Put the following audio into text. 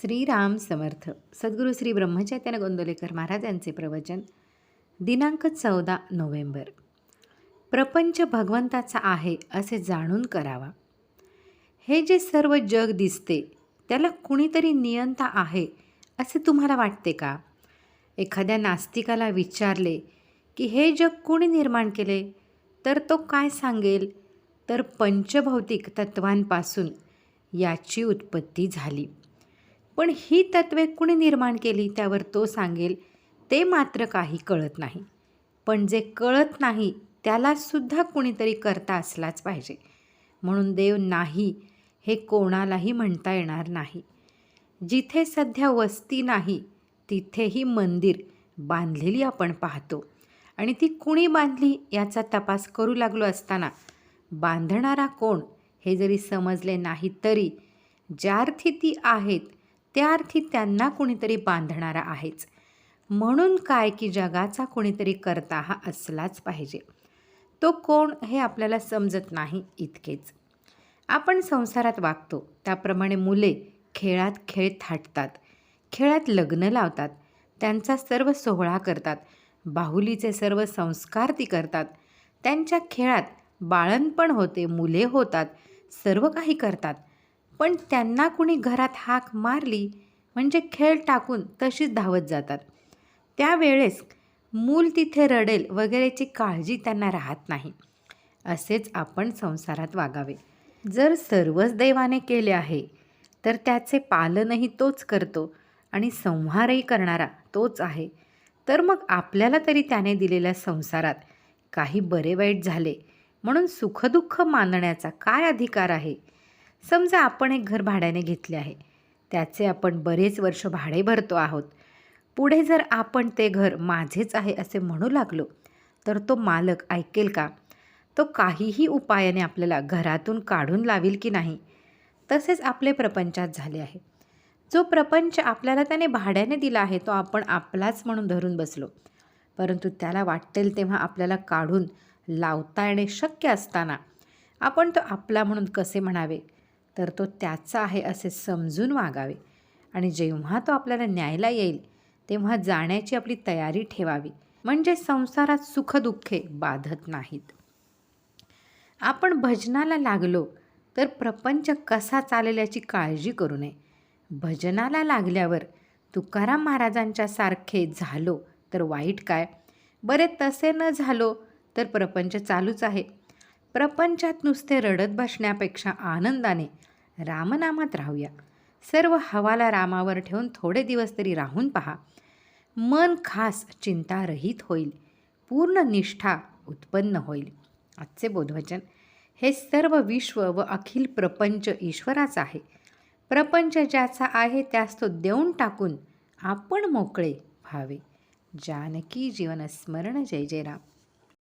श्रीराम समर्थ. सद्गुरू श्री ब्रह्मचैतन्य गोंदवलेकर महाराज यांचे प्रवचन. दिनांक 14 नोव्हेंबर. प्रपंच भगवंताचा आहे असे जाणून करावा. हे जे सर्व जग दिसते त्याला कुणीतरी नियंता आहे असे तुम्हाला वाटते का? एखाद्या नास्तिकाला विचारले की हे जग कोणी निर्माण केले, तर तो काय सांगेल? तर पंचभौतिक तत्वांपासून याची उत्पत्ती झाली. पण ही तत्वे कुणी निर्माण केली त्यावर तो सांगेल ते मात्र काही कळत नाही. पण जे कळत नाही त्यालासुद्धा कुणीतरी करता असलाच पाहिजे. म्हणून देव नाही हे कोणालाही म्हणता येणार नाही. जिथे सध्या वस्ती नाही तिथेही मंदिर बांधलेली आपण पाहतो. आणि ती कुणी बांधली याचा तपास करू लागलो असताना बांधणारा कोण हे जरी समजले नाही तरी ज्या अर्थी ती आहेत त्या अर्थी त्यांना कुणीतरी बांधणारा आहेच. म्हणून काय की जगाचा कुणीतरी करता हा असलाच पाहिजे. तो कोण हे आपल्याला समजत नाही इतकेच. आपण संसारात वागतो त्याप्रमाणे मुले खेळात खेळ थाटतात, खेळात लग्न लावतात, त्यांचा सर्व सोहळा करतात, बाहुलीचे सर्व संस्कार ती करतात. त्यांच्या खेळात बाळंतपण होते, मुले होतात, सर्व काही करतात. पण त्यांना कुणी घरात हाक मारली म्हणजे खेळ टाकून तशीच धावत जातात. त्यावेळेस मूल तिथे रडेल वगैरेची काळजी त्यांना राहत नाही. असेच आपण संसारात वागावे. जर सर्वच देवाने केले आहे तर त्याचे पालनही तोच करतो आणि संहारही करणारा तोच आहे. तर मग आपल्याला तरी त्याने दिलेल्या संसारात काही बरे वाईट झाले म्हणून सुखदुःख मानण्याचा काय अधिकार आहे? समजा आपण एक घर भाड्याने घेतले आहे, त्याचे आपण बरेच वर्ष भाडे भरतो आहोत. पुढे जर आपण ते घर माझेच आहे असे म्हणू लागलो तर तो मालक ऐकेल का? तो काहीही उपायाने आपल्याला घरातून काढून लावील की नाही? तसेच आपले प्रपंचात झाले आहे. जो प्रपंच आपल्याला त्याने भाड्याने दिला आहे तो आपण आपलाच म्हणून धरून बसलो. परंतु त्याला वाटेल तेव्हा आपल्याला काढून लावता येणे शक्य असताना आपण तो आपला म्हणून कसे म्हणावे? तर तो त्याचा आहे असे समजून वागावे. आणि जेव्हा तो आपल्याला न्यायला येईल तेव्हा जाण्याची आपली तयारी ठेवावी. म्हणजे संसारात सुखदुःखे बाधत नाहीत. आपण भजनाला लागलो तर प्रपंच कसा चालेल याची काळजी करू नये. भजनाला लागल्यावर तुकाराम महाराजांच्या सारखे झालो तर वाईट काय? बरे तसे न झालो तर प्रपंच चालूच आहे. प्रपंचात नुसते रडत बसण्यापेक्षा आनंदाने रामनामात राहूया. सर्व हवाला रामावर ठेवून थोडे दिवस तरी राहून पहा. मन खास चिंतारहित होईल, पूर्ण निष्ठा उत्पन्न होईल. आजचे बोधवचन. हे सर्व विश्व व अखिल प्रपंच ईश्वराचा आहे. प्रपंच ज्याचा आहे त्यास तो देऊन टाकून आपण मोकळे व्हावे. जानकी जीवन स्मरण. जय जय राम.